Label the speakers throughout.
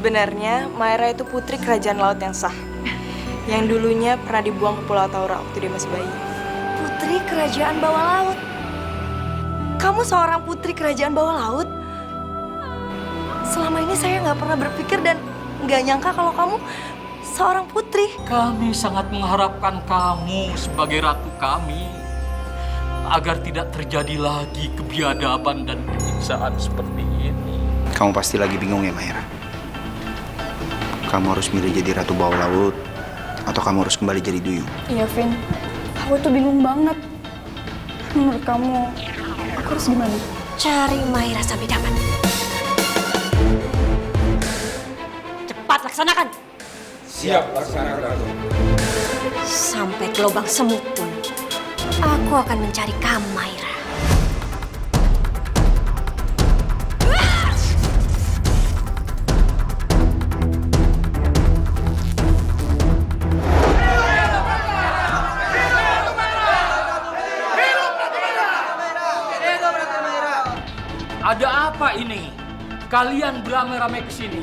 Speaker 1: Sebenarnya Maira itu putri kerajaan laut yang sah, yang dulunya pernah dibuang ke Pulau Taura waktu dia masih bayi.
Speaker 2: Putri kerajaan bawah laut? Kamu seorang putri kerajaan bawah laut? Selama ini saya nggak pernah berpikir dan nggak nyangka kalau kamu seorang putri.
Speaker 3: Kami sangat mengharapkan kamu sebagai ratu kami, agar tidak terjadi lagi kebiadaban dan penyiksaan seperti ini.
Speaker 4: Kamu pasti lagi bingung ya, Maira? Kamu harus milih jadi ratu bawah laut, atau kamu harus kembali jadi duyung?
Speaker 5: Iya, Vin. Aku tuh bingung banget. Menurut kamu, aku harus gimana?
Speaker 2: Cari Maira sampai dapat. Cepat laksanakan.
Speaker 6: Siap laksanakan.
Speaker 2: Sampai ke lubang semut pun, aku akan mencari kamu, Maira.
Speaker 3: Ada apa ini? Kalian beramai-ramai ke sini.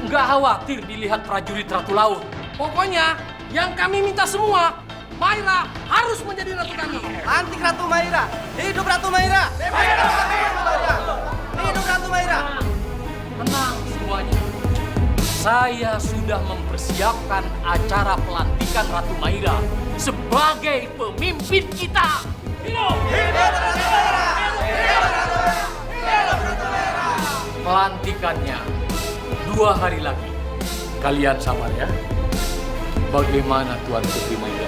Speaker 3: Nggak khawatir dilihat prajurit Ratu Laut.
Speaker 6: Pokoknya yang kami minta semua, Maira harus menjadi ratu kami.
Speaker 7: Antik Ratu Maira. Hidup Ratu Maira. Hidup Ratu Maira.
Speaker 3: Tenang semuanya. Saya sudah mempersiapkan acara pelantikan Ratu Maira sebagai pemimpin kita. Hidup!
Speaker 7: Hidup Ratu Maira. Hidup Ratu Maira. Hidup Ratu Maira.
Speaker 3: Pelantikannya 2 hari lagi. Kalian sabar ya. Bagaimana Tuan Putri Maira?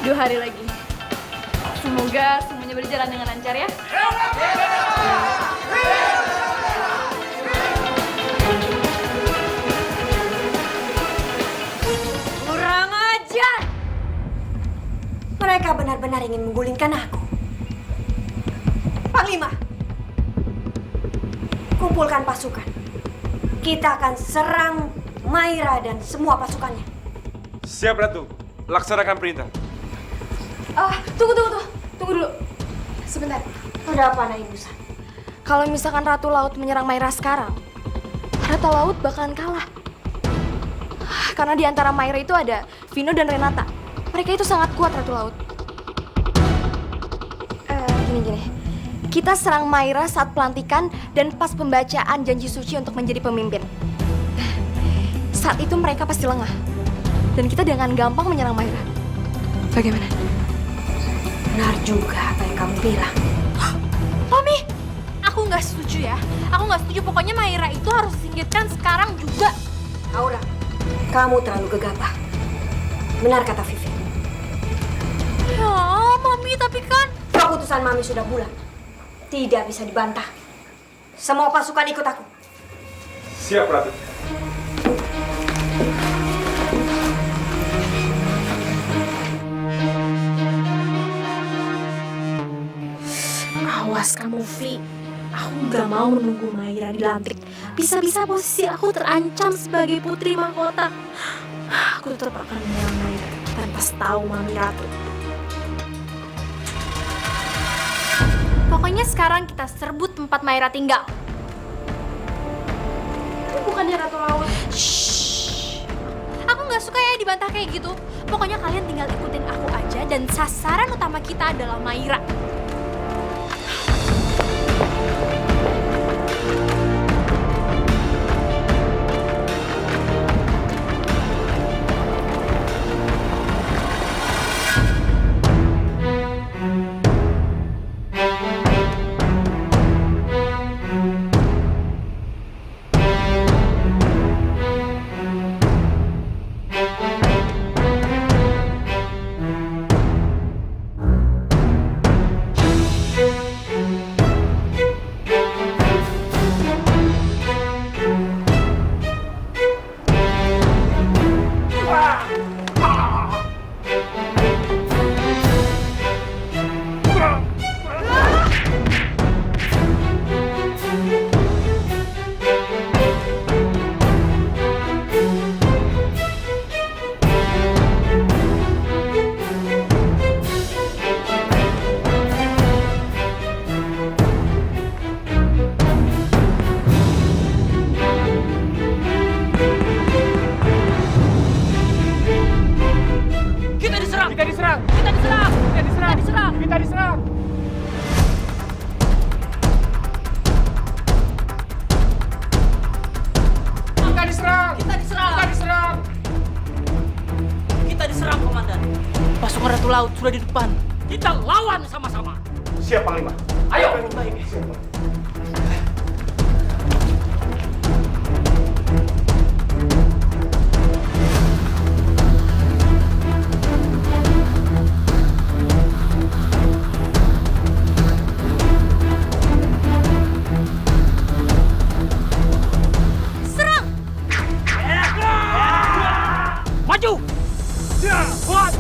Speaker 5: 2 hari lagi. Semoga semuanya berjalan dengan lancar ya.
Speaker 2: Kurang ajar! Mereka benar-benar ingin menggulingkan aku. Panglima, kumpulkan pasukan. Kita akan serang Maira dan semua pasukannya.
Speaker 6: Siap Ratu, laksanakan perintah.
Speaker 5: Tunggu dulu. Sebentar.
Speaker 2: Ada apa, Naibusan?
Speaker 5: Kalau misalkan Ratu Laut menyerang Maira sekarang, Ratu Laut bakalan kalah. Karena di antara Maira itu ada Vino dan Renata. Mereka itu sangat kuat, Ratu Laut. Gini. Kita serang Maira saat pelantikan dan pas pembacaan janji suci untuk menjadi pemimpin. Saat itu mereka pasti lengah. Dan kita dengan gampang menyerang Maira. Bagaimana?
Speaker 2: Benar juga apa yang kamu bilang.
Speaker 8: Mami, aku nggak setuju ya. Aku nggak setuju. Pokoknya Maira itu harus disingkirkan sekarang juga.
Speaker 2: Aura, kamu terlalu gegabah. Benar kata Vivi.
Speaker 8: Ya, Mami, tapi kan...
Speaker 2: Keputusan Mami sudah bulat. Tidak bisa dibantah. Semua pasukan ikut aku.
Speaker 6: Siap Ratu.
Speaker 8: Awas kamu, Vi. Aku nggak mau menunggu Maira dilantik. Bisa-bisa posisi aku terancam sebagai putri mahkota. Aku tetap akan menyerang Maira tanpa tahu Mami Ratu. Pokoknya sekarang kita serbu tempat Maira tinggal.
Speaker 5: Bukannya Ratu Laut.
Speaker 8: Shh. Aku nggak suka ya dibantah kayak gitu. Pokoknya kalian tinggal ikutin aku aja dan sasaran utama kita adalah Maira.
Speaker 6: pasukan Ratu Laut sudah di depan. Kita lawan sama-sama.
Speaker 7: Siap, Panglima.
Speaker 6: Ayo. Maju! Buat!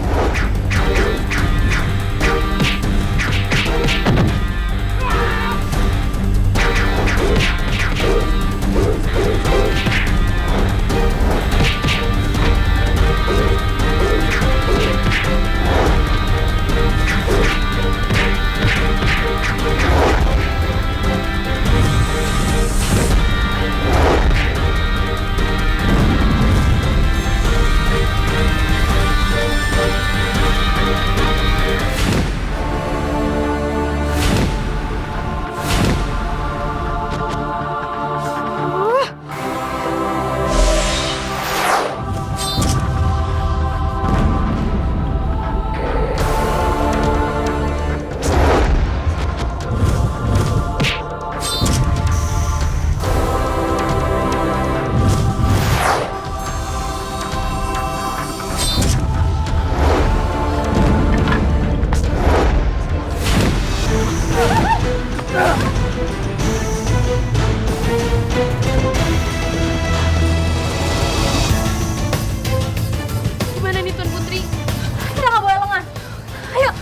Speaker 8: Gimana nih Tuan Putri? Kita nggak boleh lengah. Ayo.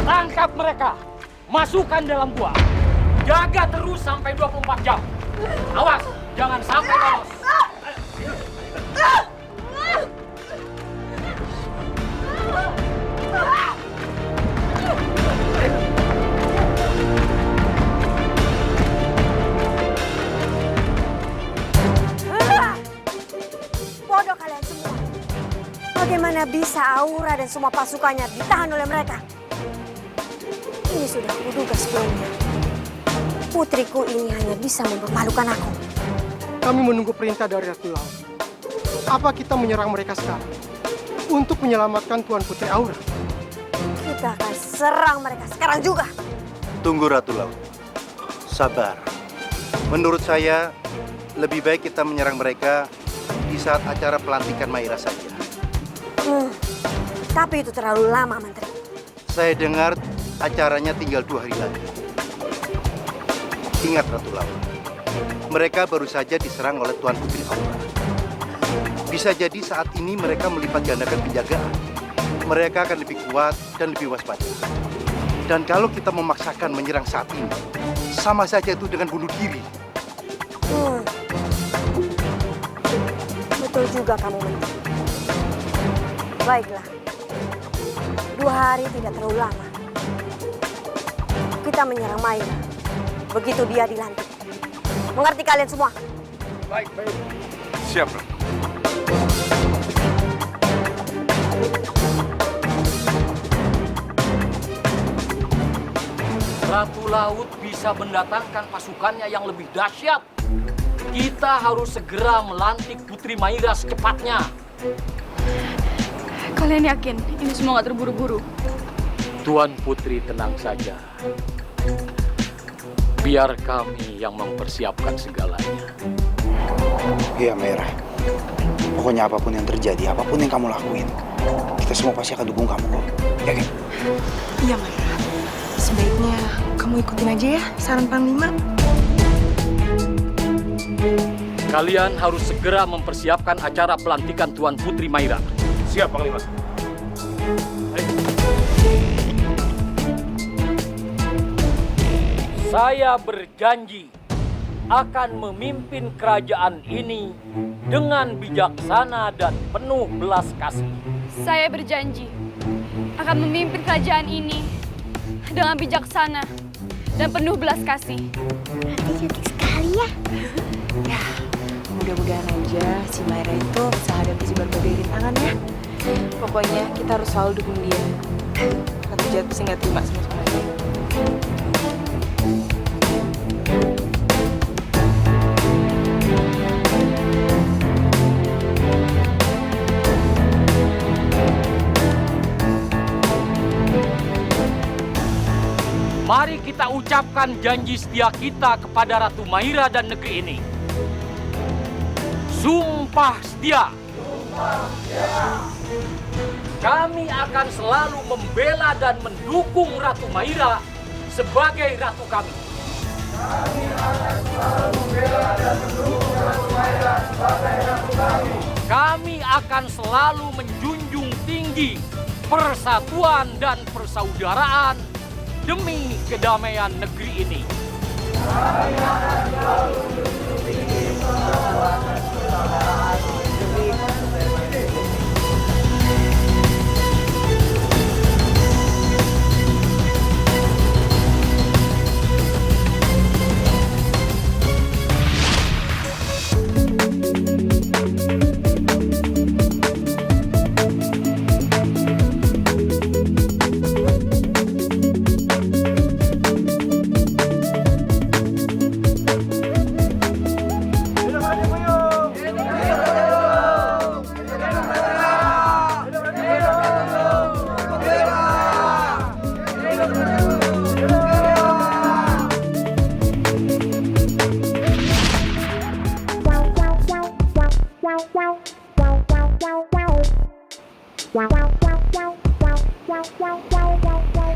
Speaker 6: Tangkap mereka. Masukkan dalam gua. Jaga terus sampai 24 jam. Awas, jangan sampai lolos.
Speaker 2: Bodoh kalian semua. Bagaimana bisa Aura dan semua pasukannya ditahan oleh mereka? Ini sudah kuduga sebelumnya. Putriku ini hanya bisa mempermalukan aku.
Speaker 9: Kami menunggu perintah dari Ratu Laut. Apa kita menyerang mereka sekarang? Untuk menyelamatkan Tuan Putri Aura.
Speaker 2: Kita akan serang mereka sekarang juga.
Speaker 4: Tunggu Ratu Laut. Sabar. Menurut saya, lebih baik kita menyerang mereka di saat acara pelantikan Maira saja.
Speaker 2: Tapi itu terlalu lama, Menteri.
Speaker 4: Saya dengar acaranya tinggal 2 hari lagi. Ingat Ratu Laut, mereka baru saja diserang oleh Tuan Putri Aura. Bisa jadi saat ini mereka melipat gandakan penjagaan. Mereka akan lebih kuat dan lebih waspada. Dan kalau kita memaksakan menyerang saat ini, sama saja itu dengan bunuh diri.
Speaker 2: Betul juga kamu, Menteri. Baiklah. 2 hari tidak terlalu lama. Kita menyerang Maira. Begitu dia dilantik. Mengerti kalian semua?
Speaker 7: Baik. Siap, Bro.
Speaker 3: Ratu Laut bisa mendatangkan pasukannya yang lebih dahsyat. Kita harus segera melantik Putri Maira secepatnya.
Speaker 8: Kalian yakin ini semua nggak terburu-buru?
Speaker 3: Tuan Putri tenang saja. Biar kami yang mempersiapkan segalanya.
Speaker 4: Iya, Maira. Pokoknya apapun yang terjadi, apapun yang kamu lakuin,
Speaker 7: kita semua pasti akan dukung kamu kok. Yakin?
Speaker 1: Iya, Maira. Sebaiknya kamu ikutin aja ya saran Panglima.
Speaker 3: Kalian harus segera mempersiapkan acara pelantikan Tuan Putri Maira.
Speaker 6: Siap, Panglima.
Speaker 3: Saya berjanji akan memimpin kerajaan ini dengan bijaksana dan penuh belas kasih.
Speaker 10: Saya berjanji akan memimpin kerajaan ini dengan bijaksana dan penuh belas kasih.
Speaker 2: Berarti cantik sekali ya.
Speaker 1: Ya, mudah-mudahan aja si Maira itu bisa hadapi si berbagai rintangan ya. Pokoknya kita harus selalu dukung dia. Ratu Jahat pasti nggak terima sama dia.
Speaker 3: Mari kita ucapkan janji setia kita kepada Ratu Maira dan negeri ini. Sumpah setia. Kami akan selalu membela dan mendukung Ratu Maira sebagai ratu kami. Kami akan selalu menjunjung tinggi persatuan dan persaudaraan demi kedamaian negeri ini.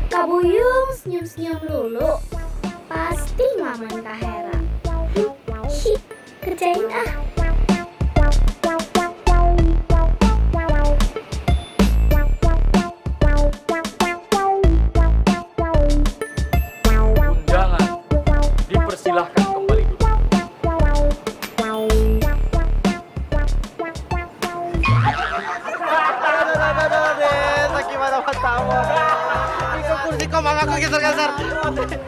Speaker 8: Kak Buyung senyum-senyum dulu. Pasti ngamen Kak Hera. Hi, kerjain ah.
Speaker 3: Undangan dipersilahkan kembali dulu.
Speaker 7: Gimana tahu? Itu kursi kok mamaku geser-geser.
Speaker 2: Serang mereka.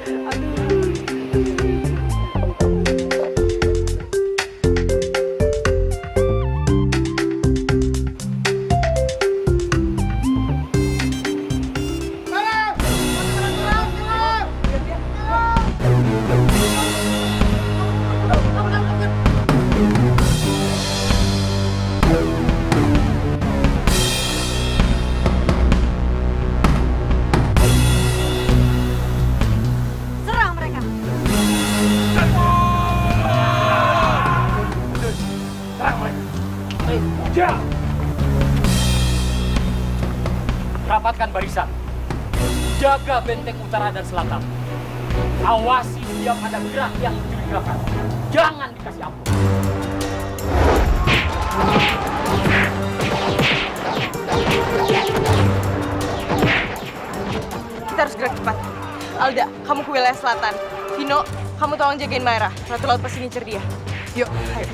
Speaker 3: Rapatkan barisan. Jaga benteng utara dan selatan. Awasi setiap ada gerak yang mencurigakan. Jangan dikasih ampun.
Speaker 1: Kita harus gerak cepat. Alda, kamu ke wilayah selatan. Vino, kamu tolong jagain Maira. Ratu Laut pasti ngincer dia. Yuk, ayo.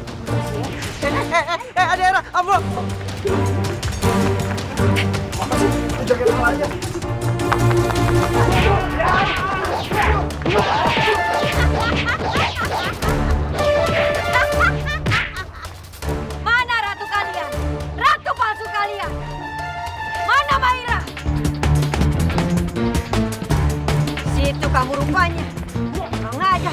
Speaker 7: Ada Hera, ampun. Jagain sama aja.
Speaker 2: Mana ratu kalian? Ratu palsu kalian? Mana Maira? Situ kamu rupanya. Kurang aja.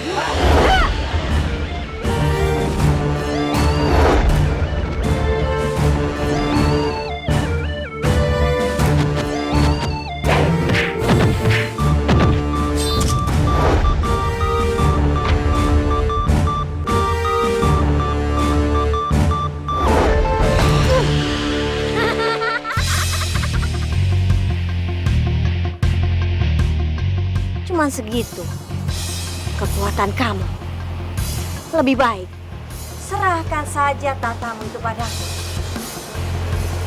Speaker 2: cuman segitu kekuatan kamu. Lebih baik serahkan saja tatamu itu padaku.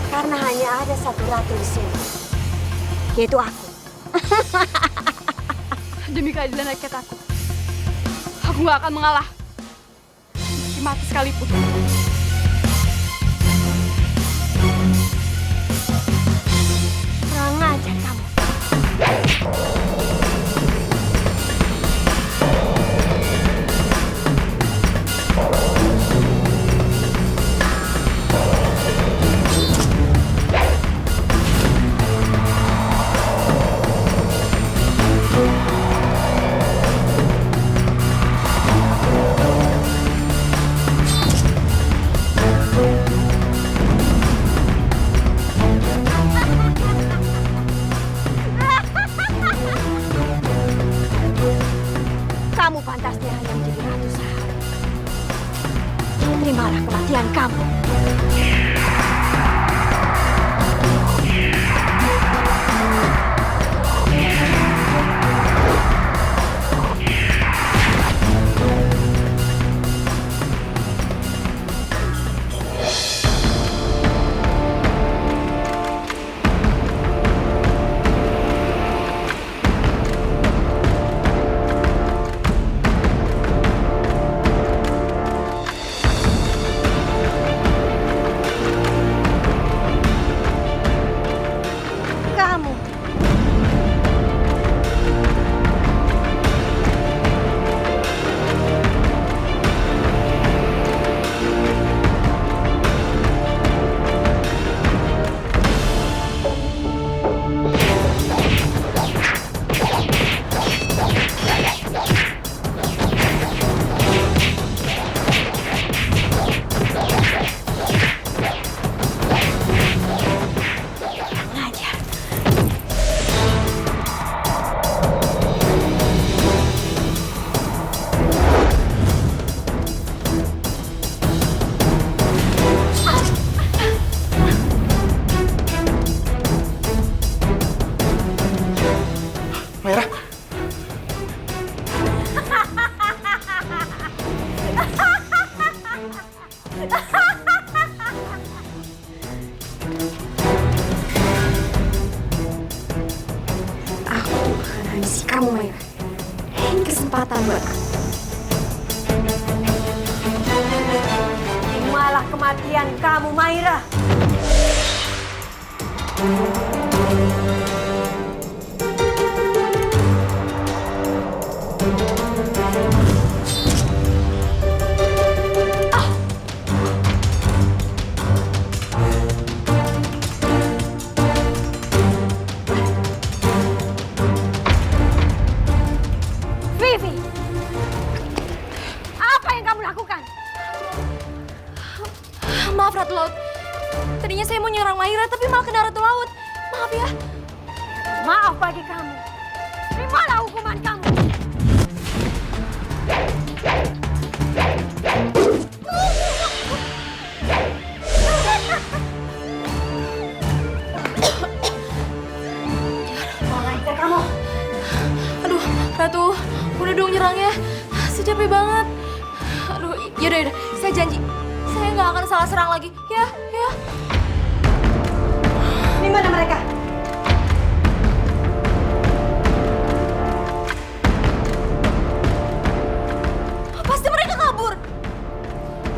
Speaker 2: Karena hanya ada satu ratu di sini, yaitu aku.
Speaker 10: Demi keadilan rakyat aku gak akan mengalah. Meski mati sekalipun.
Speaker 2: Kurang ajar kamu. Kamu pantasnya hanya menjadi ratu Sahara. Terimalah kematian kamu. Kamu. Ngajar.
Speaker 9: Maira,
Speaker 5: Aku akan habisi kamu, Maira. Ini kesempatan buat aku.
Speaker 2: Terimalah kematian kamu, Maira. Vivi, apa yang kamu lakukan?
Speaker 5: Maaf, Ratu Laut. Tadinya saya mau nyerang Maira, tapi malah kena Ratu Laut. Maaf ya.
Speaker 2: Maaf bagi kamu. Terimalah hukuman kamu. Mengajar kamu.
Speaker 5: Aduh, Ratu, udah dong nyerangnya. Saya capek banget. Aduh, yaudah, saya janji. Saya nggak akan salah serang lagi. Ya.
Speaker 2: Di mana mereka?
Speaker 5: Pasti mereka kabur.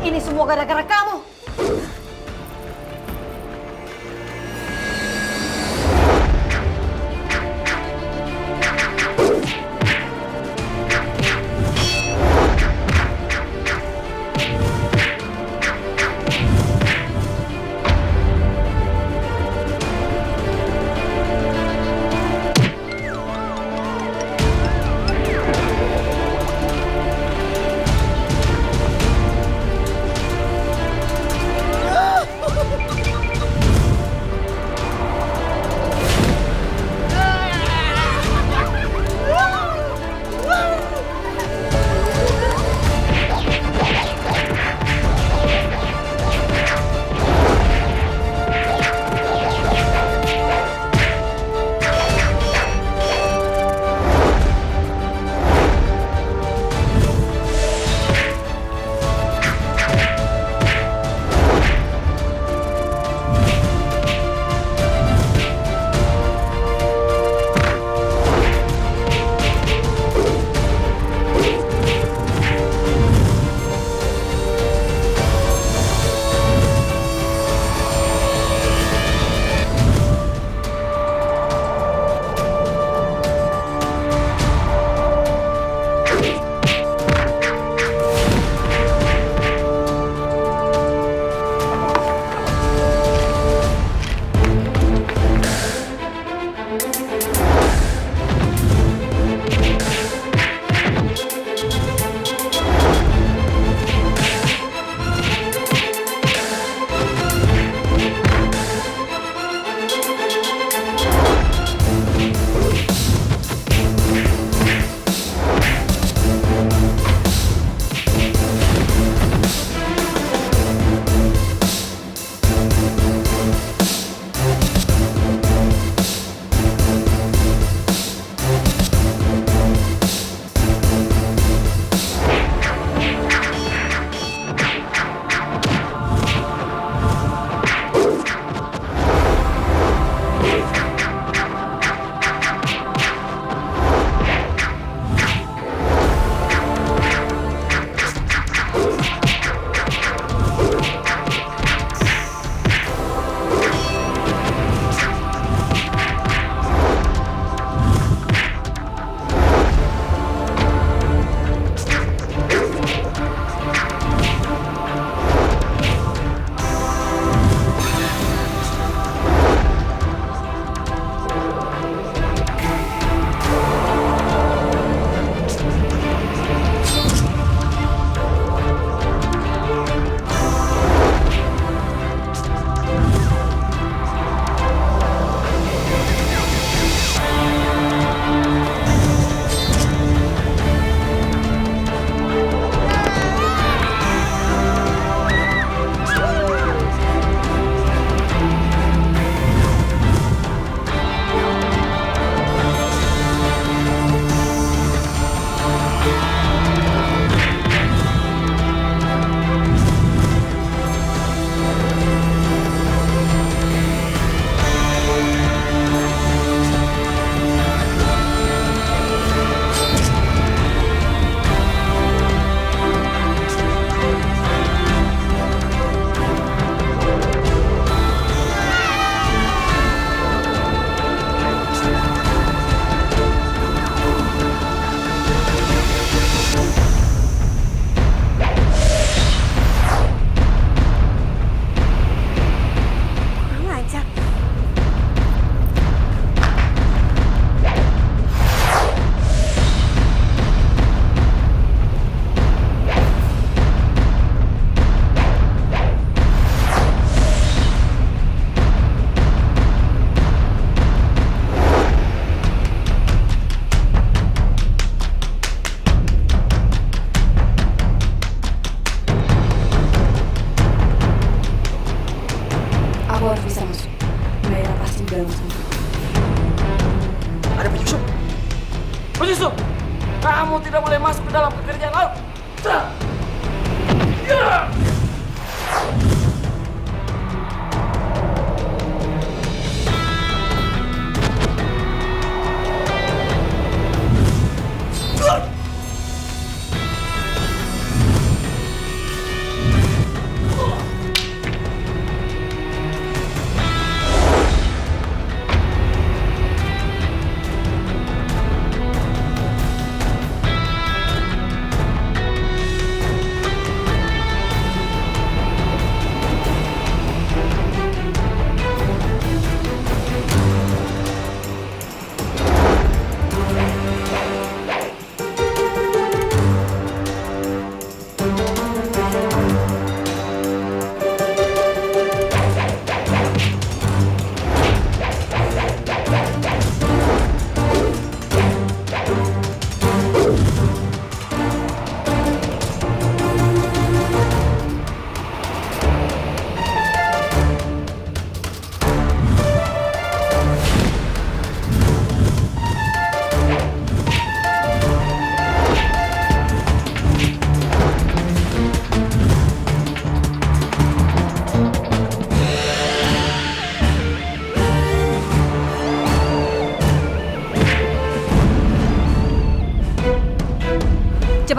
Speaker 2: Ini semua gara-gara kamu.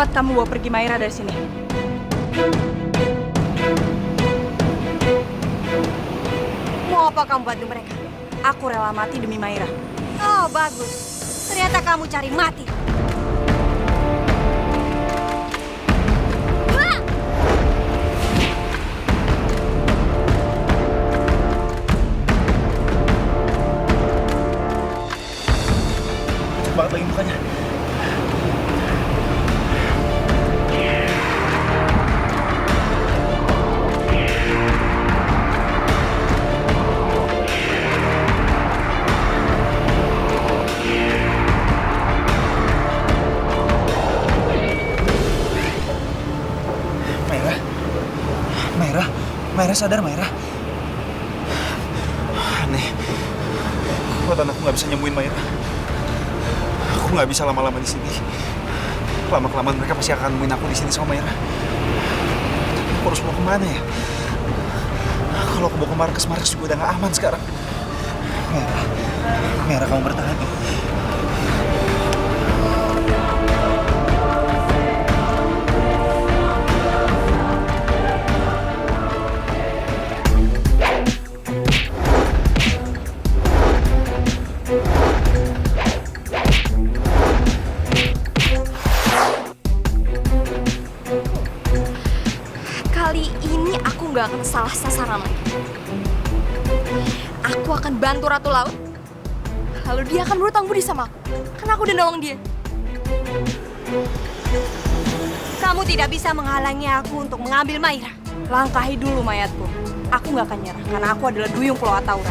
Speaker 1: Cepat kamu bawa pergi Maira dari sini.
Speaker 2: Mau apa kamu bantu mereka?
Speaker 1: Aku rela mati demi Maira.
Speaker 2: Oh, bagus. Ternyata kamu cari mati.
Speaker 11: Cepet banget lagi mukanya. Maira sadar, Maira. Aneh. Kekuatan aku nggak bisa nyembuhin Maira. Aku nggak bisa lama-lama di sini. Lama-kelamaan mereka pasti akan nemuin aku di sini sama Maira. Aku harus mau kemana ya? Kalau aku bawa ke markas juga udah nggak aman sekarang. Maira, kamu bertahan.
Speaker 5: Kali ini aku nggak akan salah sasaran lagi. Aku akan bantu Ratu Laut. Lalu dia akan berutang budi sama aku. Karena aku udah nolong dia.
Speaker 2: Kamu tidak bisa menghalangi aku untuk mengambil Maira.
Speaker 1: Langkahi dulu mayatku. Aku nggak akan nyerah karena aku adalah duyung Pulau Ataura.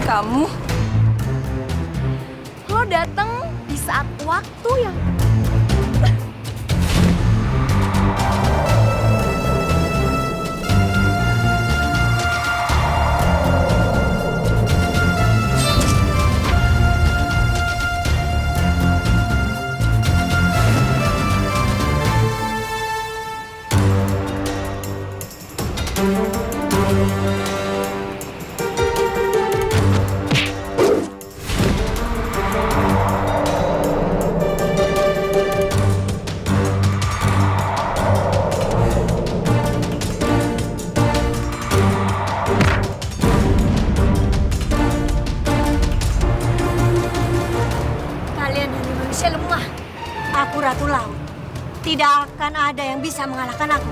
Speaker 1: Kamu?
Speaker 5: Lo datang di saat waktu yang...
Speaker 2: Kalian hanya manusia lemah. Aku Ratu Laut. Tidak akan ada yang bisa mengalahkan aku.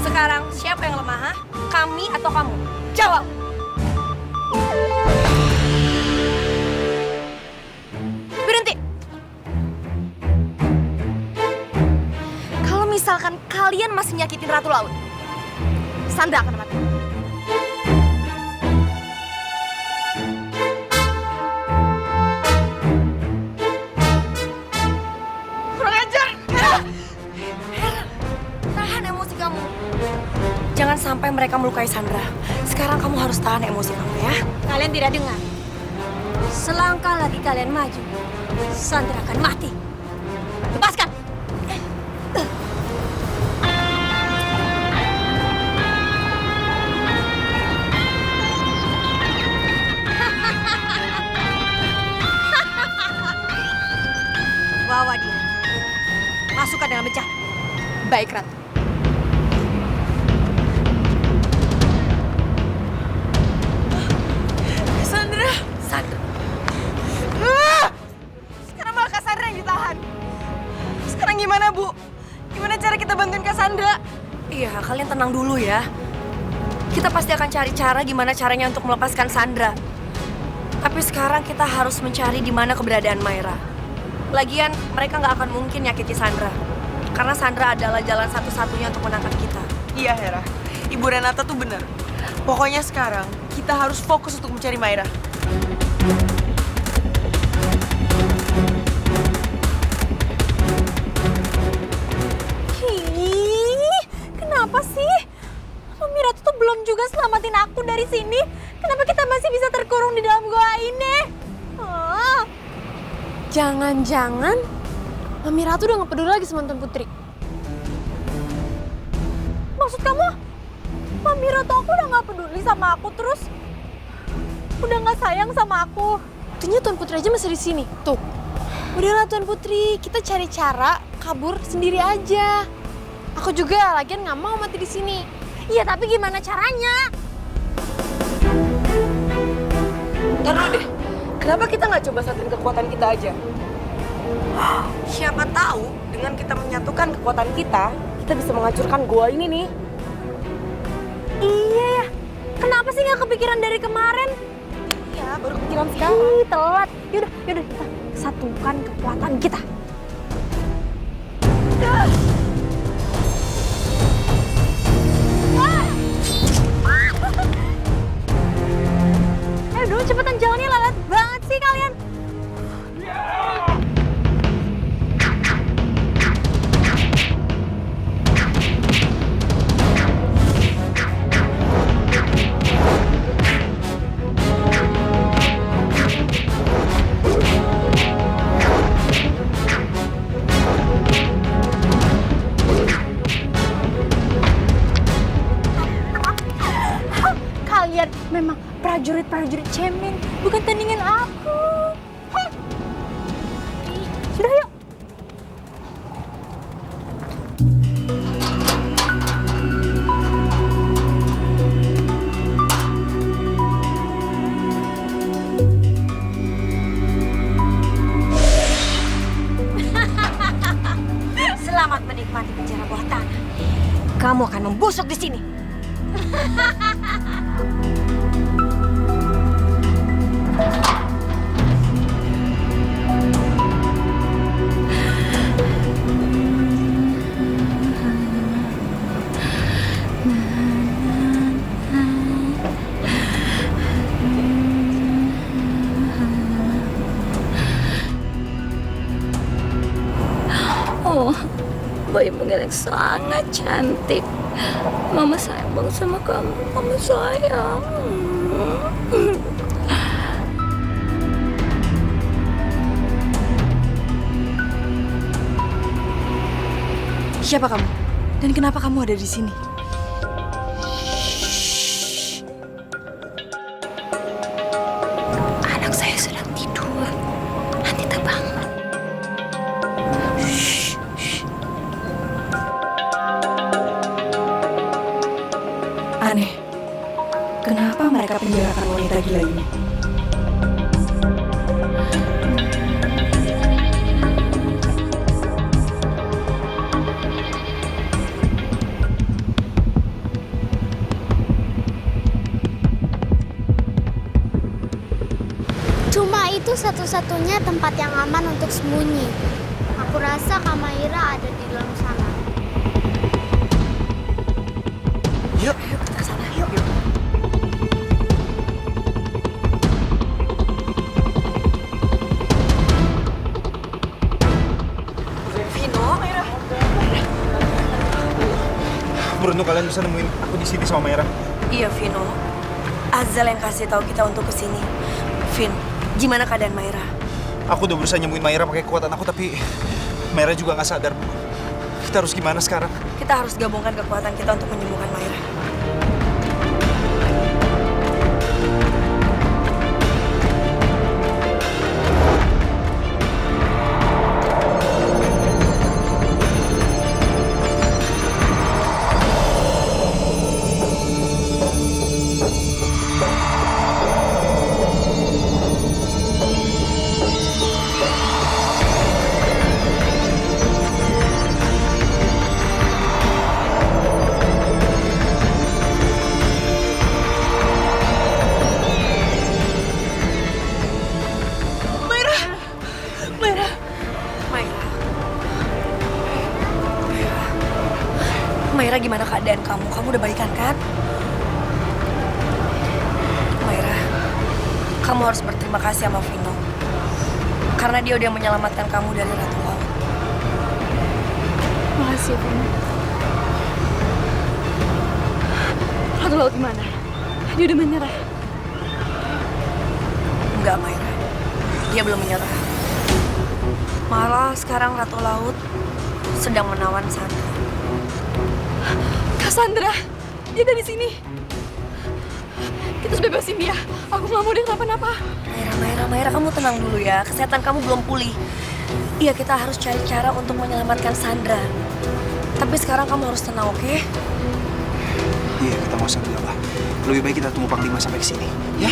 Speaker 1: Sekarang siapa yang lemah, ha? Kami atau kamu? Jawab!
Speaker 5: Berhenti! Kalau misalkan kalian masih nyakitin Ratu Laut, Sandra akan mati. Kurang ajar! Tahan emosi kamu.
Speaker 1: Jangan sampai mereka melukai Sandra. Sekarang kamu harus tahan emosi kamu ya.
Speaker 2: Kalian tidak dengar. Selangkah lagi kalian maju, Sandra akan mati. Lepaskan! Bawa dia. Masukkan dalam bejana.
Speaker 5: Baik, Ratu.
Speaker 1: Sandra! Sekarang malah Kak Sandra yang ditahan. Sekarang gimana, Bu? Gimana cara kita bantuin Kak Sandra? Iya, kalian tenang dulu ya. Kita pasti akan cari cara gimana caranya untuk melepaskan Sandra. Tapi sekarang kita harus mencari di mana keberadaan Maira. Lagian, mereka nggak akan mungkin nyakiti Sandra. Karena Sandra adalah jalan satu-satunya untuk menangkap kita.
Speaker 12: Iya, Hera. Ibu Renata tuh benar. Pokoknya sekarang kita harus fokus untuk mencari Maira.
Speaker 8: Ih, kenapa sih? Mira tuh belum juga selamatin aku dari sini. Kenapa kita masih bisa terkurung di dalam goa ini? Oh. Jangan-jangan Mira tuh udah gak peduli lagi sama Tuan Putri. Maksud kamu, Mira tuh aku udah gak peduli sama aku terus udah gak sayang sama aku. Buktinya Tuan Putri aja masih di sini. Tuh. Udahlah Tuan Putri, kita cari cara kabur sendiri aja. Aku juga lagian gak mau mati di sini. Iya, tapi gimana caranya?
Speaker 1: Ntar dulu deh, kenapa kita nggak coba satuin kekuatan kita aja? Siapa tahu dengan kita menyatukan kekuatan kita bisa menghancurkan goa ini nih.
Speaker 8: Iya ya, kenapa sih gak kepikiran dari kemarin?
Speaker 1: Iya, baru kepikiran sekarang.
Speaker 8: Ih, telat. Yaudah, kita satukan kekuatan kita. Aduh, cepetan jalannya, lelet banget sih kalian. Kalian memang prajurit-prajurit cemen, bukan tandingan aku. Sudah yuk.
Speaker 2: Selamat menikmati penjara bawah tanah. Kamu akan membusuk di sini.
Speaker 8: Oh, bayi Mungil yang sangat cantik. Mama sayang banget sama kamu. Mama sayang.
Speaker 1: Siapa kamu? Dan kenapa kamu ada di sini?
Speaker 8: Anak saya sedang tidur. Nanti terbangun.
Speaker 1: Aneh. Kenapa mereka penjarakan wanita gila ini?
Speaker 13: Cuma itu satu-satunya tempat yang aman untuk sembunyi. Aku rasa Kak Maira ada di dalam sana.
Speaker 11: Yuk.
Speaker 1: Ayo kita kesana, yuk. Vino, Maira.
Speaker 11: Beruntung kalian bisa nemuin aku di sini sama Maira.
Speaker 1: Iya, Vino. Azal yang kasih tahu kita untuk kesini. Vin, gimana keadaan Maira?
Speaker 11: Aku udah berusaha nyembuhin Maira pakai kekuatan aku, tapi Maira juga nggak sadar, Bu. Kita harus gimana sekarang?
Speaker 1: Kita harus gabungkan kekuatan kita untuk menyembuhkan Maira. Maira, gimana keadaan kamu? Kamu udah baikan kan? Maira, kamu harus berterima kasih sama Vino. Karena dia udah menyelamatkan kamu dari Ratu Laut.
Speaker 10: Makasih ya, Vino. Ratu Laut gimana? Dia udah menyerah?
Speaker 1: Enggak, Maira. Dia belum menyerah. Malah sekarang Ratu Laut sedang menawan Sandra.
Speaker 10: Cassandra, dia dari sini. Kita harus bebasin dia. Aku nggak mau dia kenapa-napa.
Speaker 1: Maira, kamu tenang dulu ya. Kesehatan kamu belum pulih. Iya, kita harus cari cara untuk menyelamatkan Sandra. Tapi sekarang kamu harus tenang, oke?
Speaker 11: Iya, kita mau segera. Lebih baik kita tunggu Panglima sampai ke sini, ya?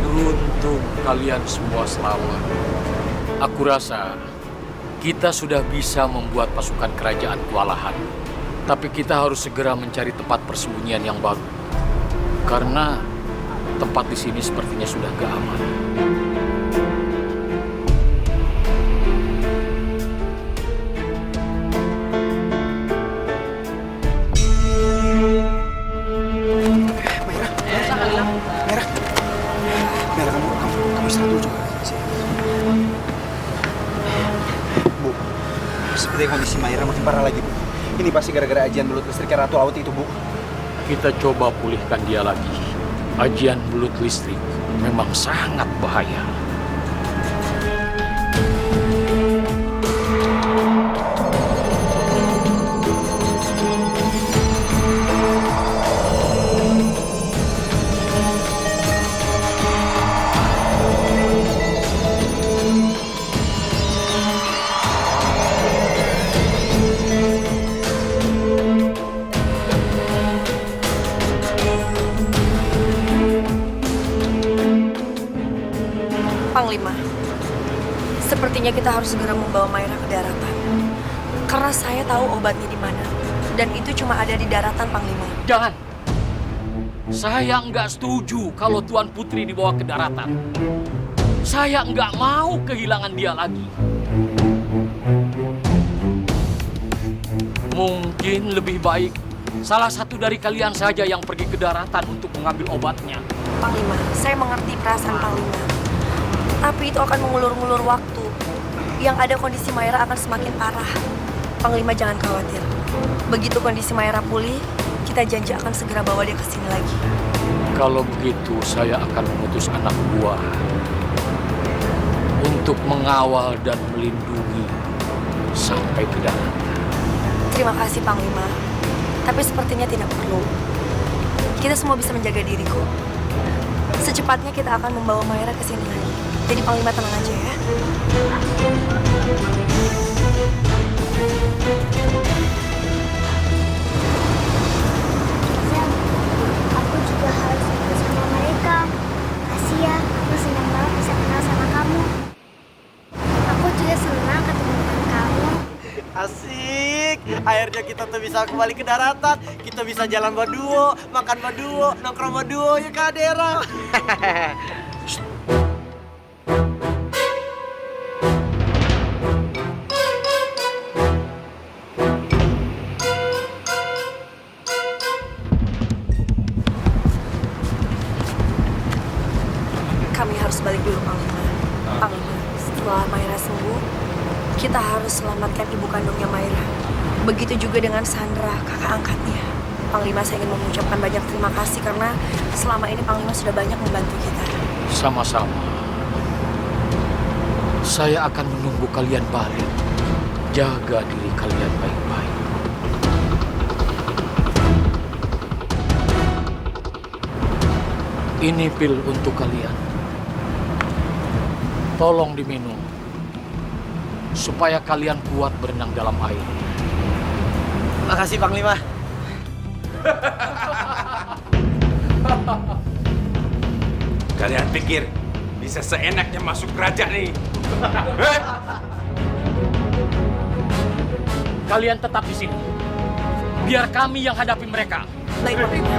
Speaker 3: Beruntung kalian semua selamat. Aku rasa kita sudah bisa membuat pasukan kerajaan kewalahan. Tapi kita harus segera mencari tempat persembunyian yang baru. Karena tempat di sini sepertinya sudah gak aman.
Speaker 11: Mera, kamu istirahat dulu coba. Bu, sepertinya kondisi Maira makin parah lagi, Bu. Ini pasti gara-gara ajian belut listriknya Ratu Laut itu, Bu.
Speaker 3: Kita coba pulihkan dia lagi. Ajian belut listrik memang sangat bahaya.
Speaker 1: Panglima, sepertinya kita harus segera membawa Maira ke daratan. Karena saya tahu obatnya di mana. Dan itu cuma ada di daratan, Panglima.
Speaker 3: Jangan. Saya nggak setuju kalau Tuan Putri dibawa ke daratan. Saya nggak mau kehilangan dia lagi. Mungkin lebih baik salah satu dari kalian saja yang pergi ke daratan untuk mengambil obatnya.
Speaker 1: Panglima, saya mengerti perasaan Panglima. Tapi itu akan mengulur-ngulur waktu. Yang ada kondisi Maira akan semakin parah. Panglima jangan khawatir. Begitu kondisi Maira pulih, kita janji akan segera bawa dia ke sini lagi.
Speaker 3: Kalau begitu, saya akan mengutus anak buah untuk mengawal dan melindungi sampai ke daratan.
Speaker 1: Terima kasih, Panglima. Tapi sepertinya tidak perlu. Kita semua bisa menjaga diri kok. Secepatnya kita akan membawa Maira ke sini lagi. Jadi Panglima tenang aja ya.
Speaker 13: Zam, aku juga harus ikut sama mereka. Makasih ya, aku senang banget bisa kenal sama kamu. Aku juga senang ketemu dengan kamu.
Speaker 7: Asik, akhirnya kita tuh bisa kembali ke daratan. Kita bisa jalan berdua, makan berdua, nongkrong berdua ya Kak Dera.
Speaker 1: Kami harus balik dulu, Panglima. Panglima, setelah Maira sembuh, kita harus selamatkan ibu kandungnya Maira. Begitu juga dengan Sandra, kakak angkatnya. Panglima, saya ingin mengucapkan banyak terima kasih karena selama ini Panglima sudah banyak membantu kita.
Speaker 3: Sama-sama. Saya akan menunggu kalian balik. Jaga diri kalian baik-baik. Ini pil untuk kalian. Tolong diminum, supaya kalian kuat berenang dalam air.
Speaker 7: Makasih Panglima.
Speaker 14: Kalian pikir bisa seenaknya masuk kerajaan ini?
Speaker 3: Kalian tetap di sini. Biar kami yang hadapi mereka.
Speaker 1: Baik, Panglima.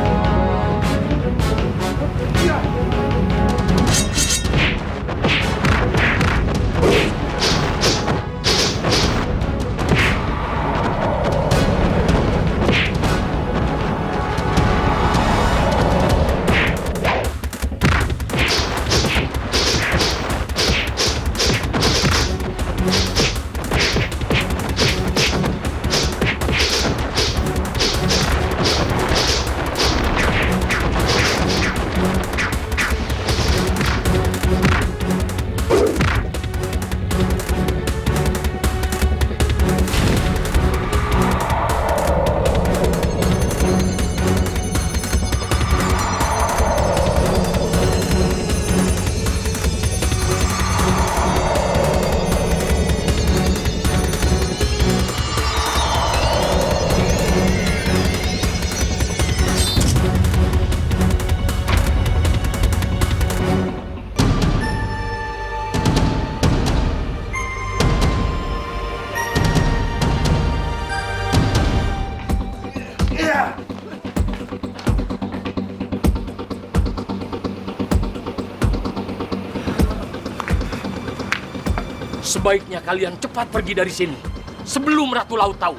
Speaker 3: Sebaiknya kalian cepat pergi dari sini sebelum Ratu Laut tahu.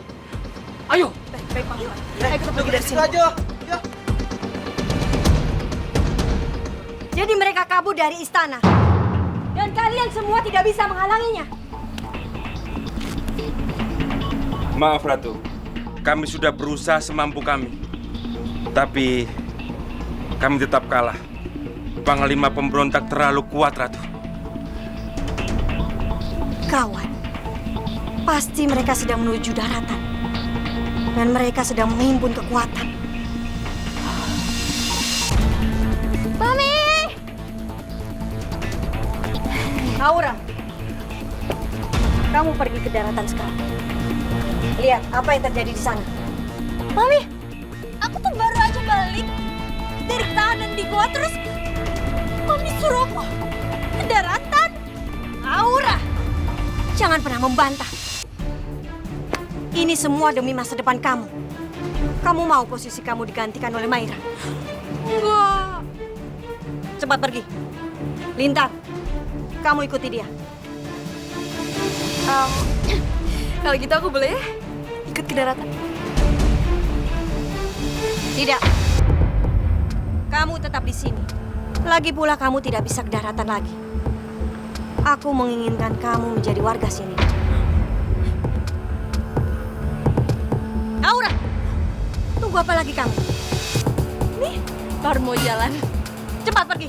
Speaker 3: Ayo.
Speaker 1: Baik, Panglima. Ayo kita pergi dari sini.
Speaker 7: aja.
Speaker 2: Jadi mereka kabur dari istana. Dan kalian semua tidak bisa menghalanginya.
Speaker 14: Maaf Ratu, kami sudah berusaha semampu kami. Tapi kami tetap kalah. Panglima pemberontak terlalu kuat, Ratu.
Speaker 2: Kawan, pasti mereka sedang menuju daratan. Dan mereka sedang menghimpun kekuatan.
Speaker 8: Mami!
Speaker 2: Aura, kamu pergi ke daratan sekarang. Lihat apa yang terjadi di sana.
Speaker 8: Mami, aku tuh baru aja balik dari tahanan di gua, terus Mami suruh aku ke daratan.
Speaker 2: Aura, jangan pernah membantah. Ini semua demi masa depan kamu. Kamu mau posisi kamu digantikan oleh Maira?
Speaker 8: Enggak.
Speaker 2: Cepat pergi. Lintang, kamu ikuti dia.
Speaker 1: Kalau gitu aku boleh ya ikut ke daratan?
Speaker 2: Tidak. Kamu tetap di sini. Lagi pula kamu tidak bisa ke daratan lagi. Aku menginginkan kamu menjadi warga sini. Aura, tunggu apa lagi kamu?
Speaker 8: Nih, baru mau jalan.
Speaker 2: Cepat pergi.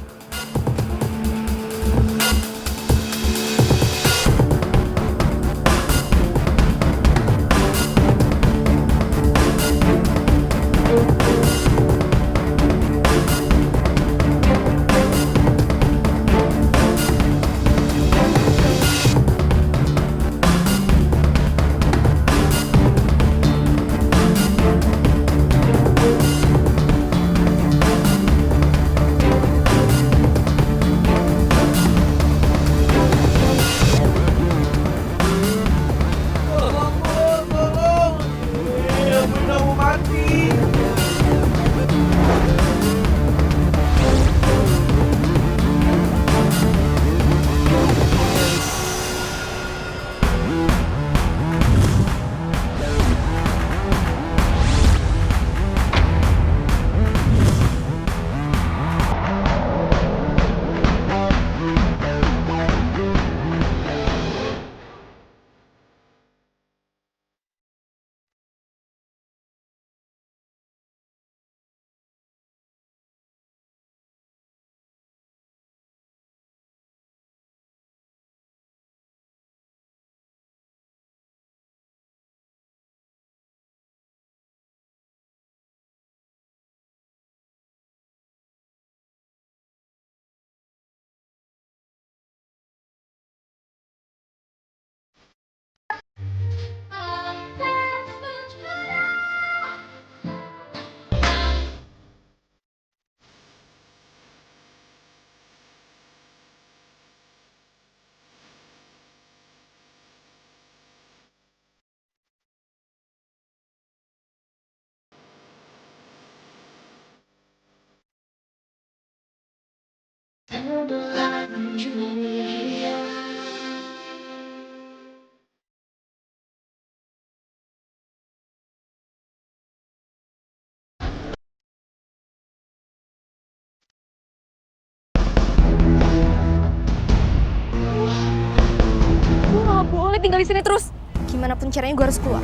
Speaker 8: Gue gak boleh tinggal di sini terus. Gimana pun caranya gue harus keluar.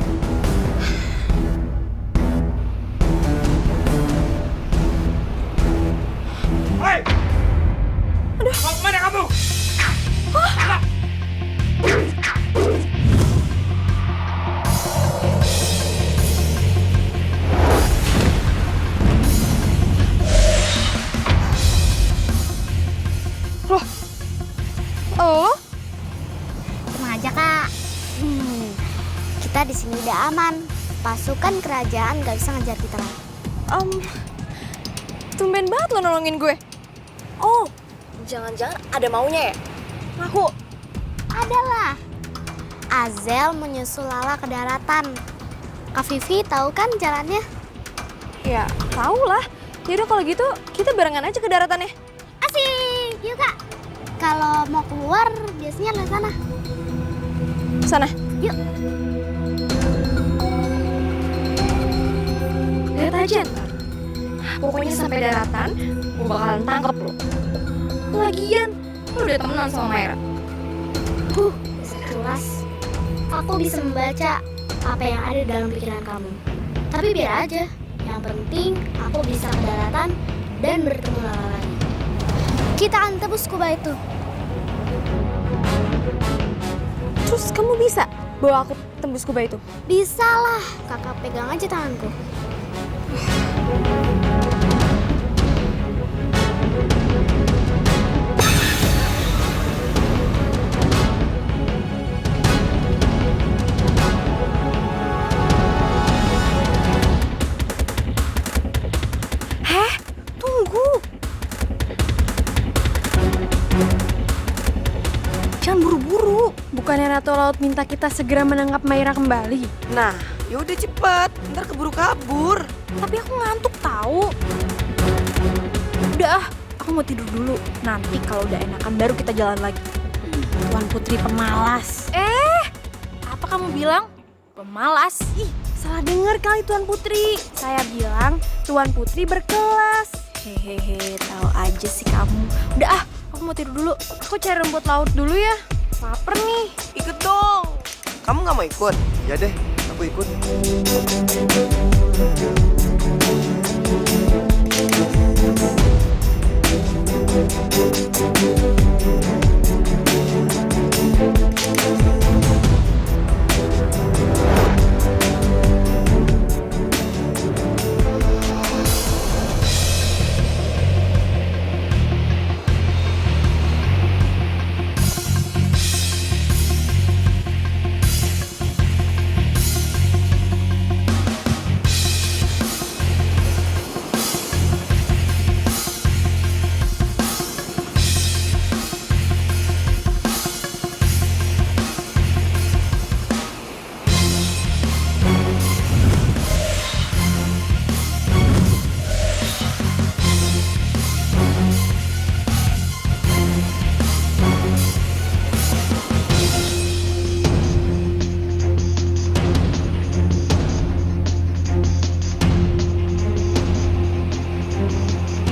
Speaker 14: Hei! Aduh. Mau kemana kamu?
Speaker 8: Oh?
Speaker 13: Tenang aja, Kak. Kita di sini udah aman. Pasukan kerajaan gak bisa ngejar kita lagi.
Speaker 8: Tumben banget lo nolongin gue.
Speaker 5: Oh, jangan-jangan ada maunya ya?
Speaker 8: Aku.
Speaker 13: Adalah. Azel menyusul Lala ke daratan. Kak Vivi tahu kan jalannya?
Speaker 8: Ya, tau lah. Yaudah kalau gitu, kita barengan aja ke daratannya.
Speaker 13: Asik! Yuk, Kak. Kalau mau keluar, biasanya lewat sana.
Speaker 8: Sana.
Speaker 13: Yuk.
Speaker 5: Lihat aja ntar. Pokoknya sampai daratan, gue bakalan tangkep lo. Lagian, lo udah temenan sama Maira.
Speaker 13: Sekelas. Aku bisa membaca apa yang ada dalam pikiran kamu. Tapi biar aja. Yang penting aku bisa ke daratan dan bertemu Lala lagi. Kita akan tebus kubah itu.
Speaker 8: Terus kamu bisa bawa aku tembus kubah itu?
Speaker 13: Bisa lah. Kakak pegang aja tanganku.
Speaker 8: Jangan buru-buru. Bukannya Ratu Laut minta kita segera menangkap Maira kembali?
Speaker 12: Nah, yaudah cepet, ntar keburu kabur.
Speaker 8: Tapi aku ngantuk tahu. Udah, aku mau tidur dulu. Nanti kalau udah enakan baru kita jalan lagi. Tuan Putri pemalas. Apa kamu bilang? Pemalas? Ih, salah dengar kali Tuan Putri. Saya bilang Tuan Putri berkelas. Hehehe, tahu aja sih kamu. Udah aku mau tidur dulu. Aku cari rumput laut dulu ya. Laper nih.
Speaker 12: Ikut dong. Kamu nggak mau ikut?
Speaker 4: Ya deh, aku ikut.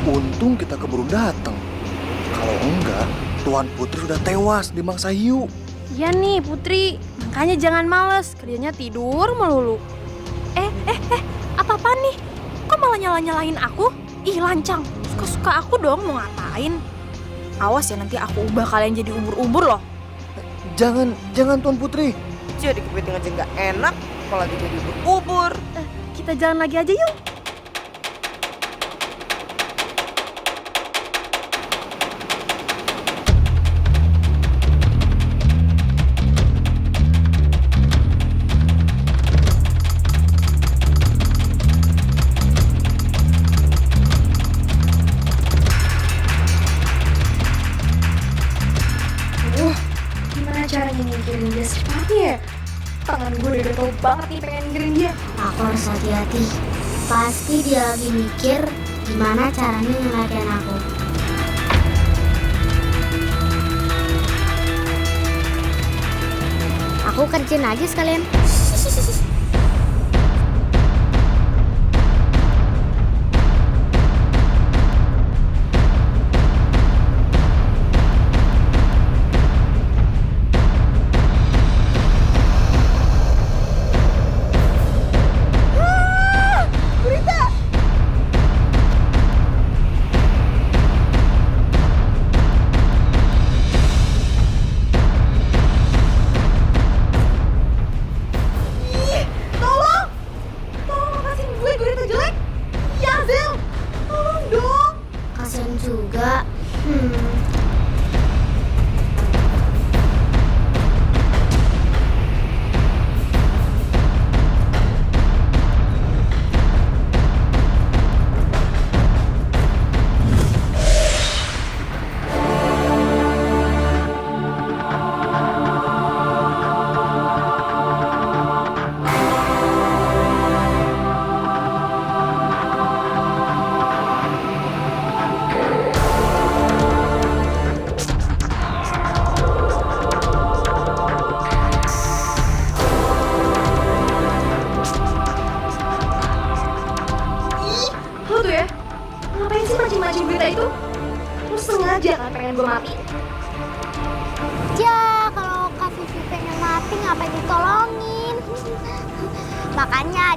Speaker 4: Untung kita keburu datang. Kalau enggak, Tuan Putri sudah tewas di Mangsa Hiu.
Speaker 8: Iya nih Putri, makanya jangan males. Kerjanya tidur melulu. Apa-apaan nih? Kok malah nyala-nyalain aku? Ih lancang, suka-suka aku dong mau ngapain. Awas ya nanti aku ubah kalian jadi ubur-ubur loh.
Speaker 4: Jangan Tuan Putri.
Speaker 12: Jadi kepiting aja nggak enak, apalagi jadi ubur.
Speaker 8: Kita jalan lagi aja yuk.
Speaker 5: Gimana caranya nyingkirin dia secepatnya ya? Tangan gue udah gatel banget nih pengen nyingkirin dia.
Speaker 13: Aku harus hati-hati. Pasti dia lagi mikir gimana caranya ngelakuin aku. Aku kerjain aja sekalian.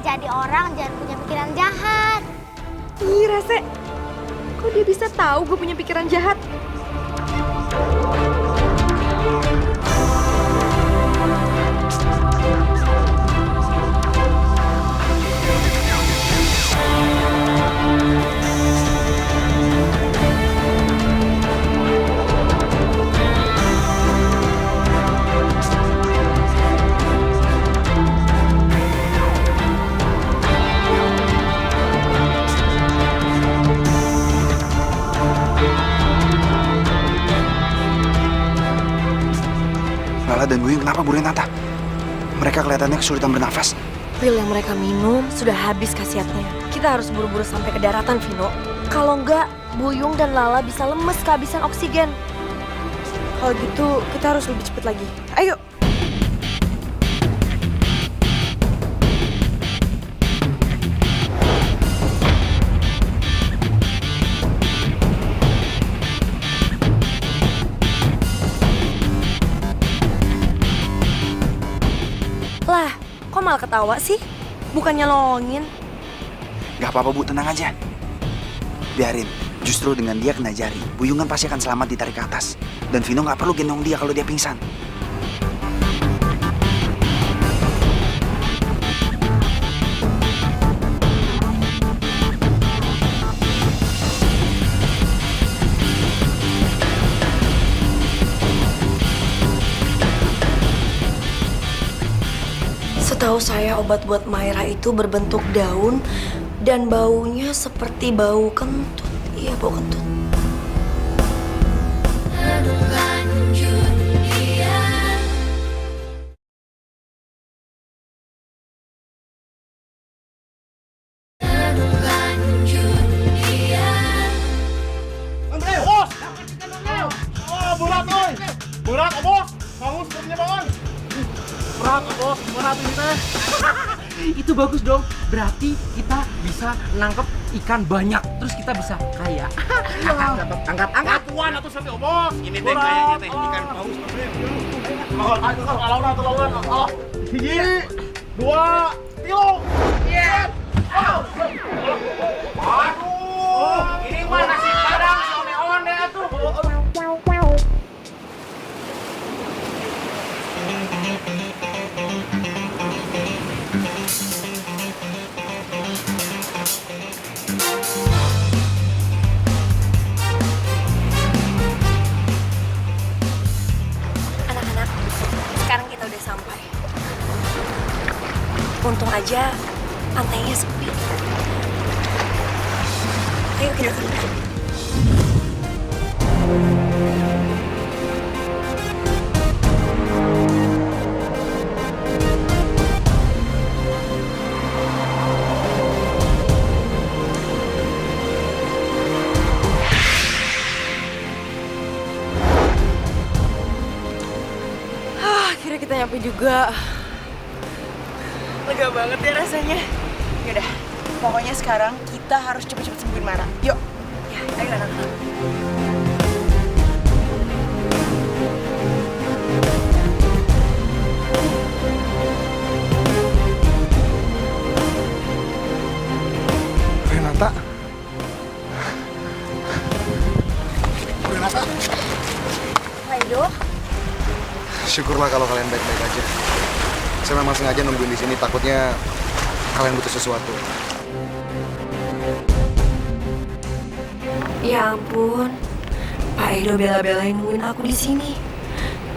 Speaker 13: jadi orang jangan punya pikiran jahat.
Speaker 5: Ih, Rese. Kok dia bisa tahu gue punya pikiran jahat?
Speaker 11: Lala dan Buyung kenapa Bu Renata? Mereka kelihatannya kesulitan bernafas.
Speaker 1: Pil yang mereka minum sudah habis khasiatnya. Kita harus buru-buru sampai ke daratan, Vino. Kalau enggak, Buyung dan Lala bisa lemes kehabisan oksigen. Kalau gitu, kita harus lebih cepat lagi. Ayo! Lah, kok malah ketawa sih? Bukannya longin.
Speaker 11: Gak apa-apa Bu, tenang aja. Biarin, justru dengan dia kena jari, Buyung kan pasti akan selamat ditarik ke atas. Dan Vino gak perlu gendong dia kalau dia pingsan.
Speaker 1: Setahu saya obat buat Maira itu berbentuk daun dan baunya seperti bau kentut. Iya, bau kentut.
Speaker 6: Bos! Oh, berat, oi! Berat, bos! Bangun sepertinya bangun! Berat, bos! Berat ini teh! Itu bagus dong. Berarti kita bisa nangkep ikan banyak. Terus kita bisa kaya. Angkat. Tuan atau sampai bos. Ini teh kayaknya teh ikan paus. Lawan. Hiji, 2, 3. Iya. Aduh. Ini mah nasi padang one-one deh tuh.
Speaker 1: Anak-anak, sekarang kita udah sampai. Untung aja pantainya sepi. Ayo kita ke depan. Akhirnya kita nyampe juga.
Speaker 12: Lega banget ya rasanya. Yaudah, pokoknya sekarang kita harus cepet-cepet sembuhin Mara. Yuk.
Speaker 1: Ya, ayo anak-anak.
Speaker 11: Renata? Renata?
Speaker 1: Edo,
Speaker 15: Syukurlah kalau kalian baik-baik aja. Saya memang sengaja nungguin di sini, takutnya kalian butuh sesuatu.
Speaker 1: ya ampun. Pak Edo bela-belain nungguin aku di sini.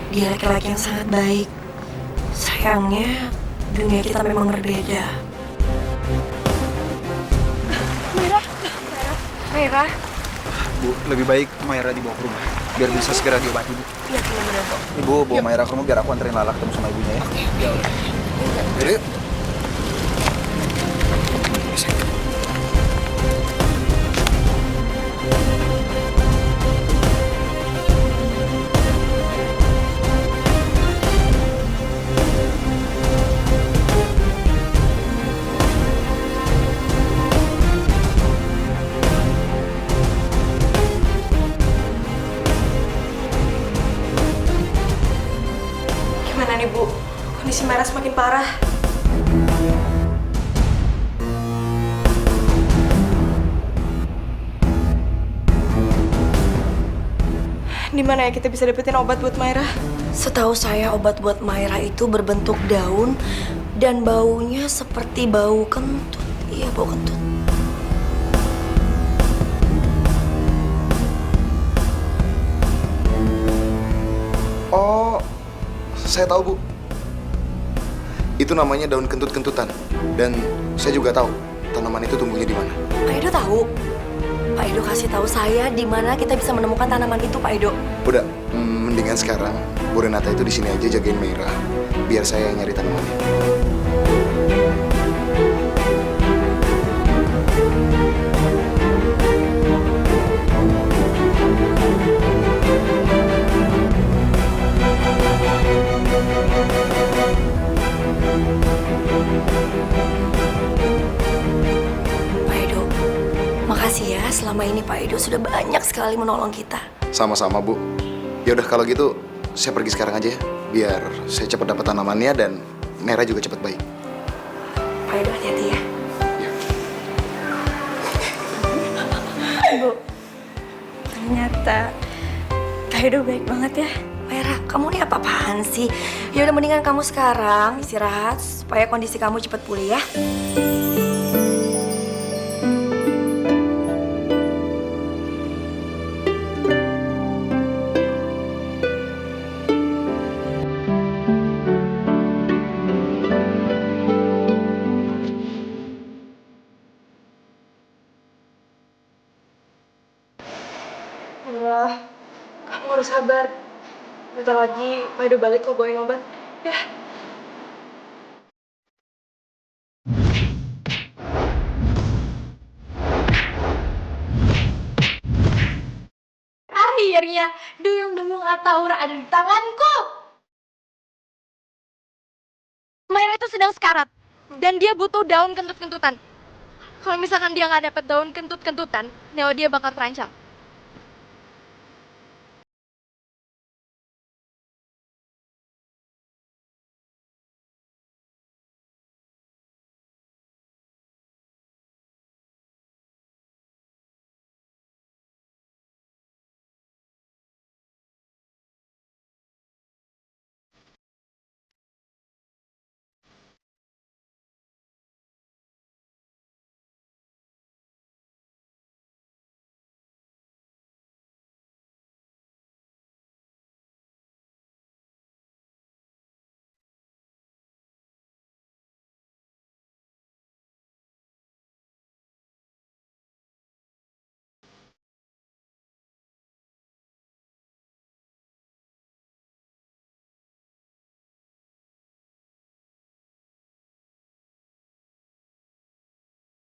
Speaker 1: Dia laki-laki yang sangat baik. Sayangnya, dunia kita memang berbeda. Maira.
Speaker 11: Bu, lebih baik Maira dibawa ke rumah biar bisa segera diobati, Bu.
Speaker 1: Iya, benar.
Speaker 11: Ibu bawa Maira ke rumah biar aku anterin Lala ketemu sama ibunya ya. Oke. Ya udah. Jadi,
Speaker 1: Gimana nih, Bu? Kondisi Maira semakin parah. Di mana ya kita bisa dapetin obat buat Maira?
Speaker 12: Setahu saya obat buat Maira itu berbentuk daun dan baunya seperti bau kentut. Iya, bau kentut.
Speaker 15: Oh, saya tahu, Bu. Itu namanya daun kentut-kentutan. Dan saya juga tahu tanaman itu tumbuhnya di mana.
Speaker 12: Pak Edo tahu. Pak Edo kasih tahu saya di mana kita bisa menemukan tanaman itu, Pak Edo.
Speaker 15: Udah, mendingan sekarang Bu Renata itu di sini aja jagain Meira, biar saya yang nyari tanamannya.
Speaker 12: Pak Edo, makasih ya. Selama ini Pak Edo sudah banyak sekali menolong kita.
Speaker 15: Sama-sama, Bu. Ya udah kalau gitu saya pergi sekarang aja ya, biar saya cepat dapat tanamannya dan Meira juga cepat baik.
Speaker 12: Pak Edo hati-hati ya.
Speaker 1: Bu, ternyata Kak Edo baik banget ya.
Speaker 12: Meira, kamu nih apa-apaan sih? Ya udah mendingan kamu sekarang istirahat supaya kondisi kamu cepat pulih ya.
Speaker 1: Allah, kamu harus sabar. Bentar lagi Pak Edo balik kok bawain obat. Ya.
Speaker 5: Akhirnya, duyung-duyung Ataura ada di tanganku. Maira itu sedang sekarat, dan dia butuh daun kentut-kentutan. Kalau misalkan dia nggak dapet daun kentut-kentutan, nyawa dia bakal terancam.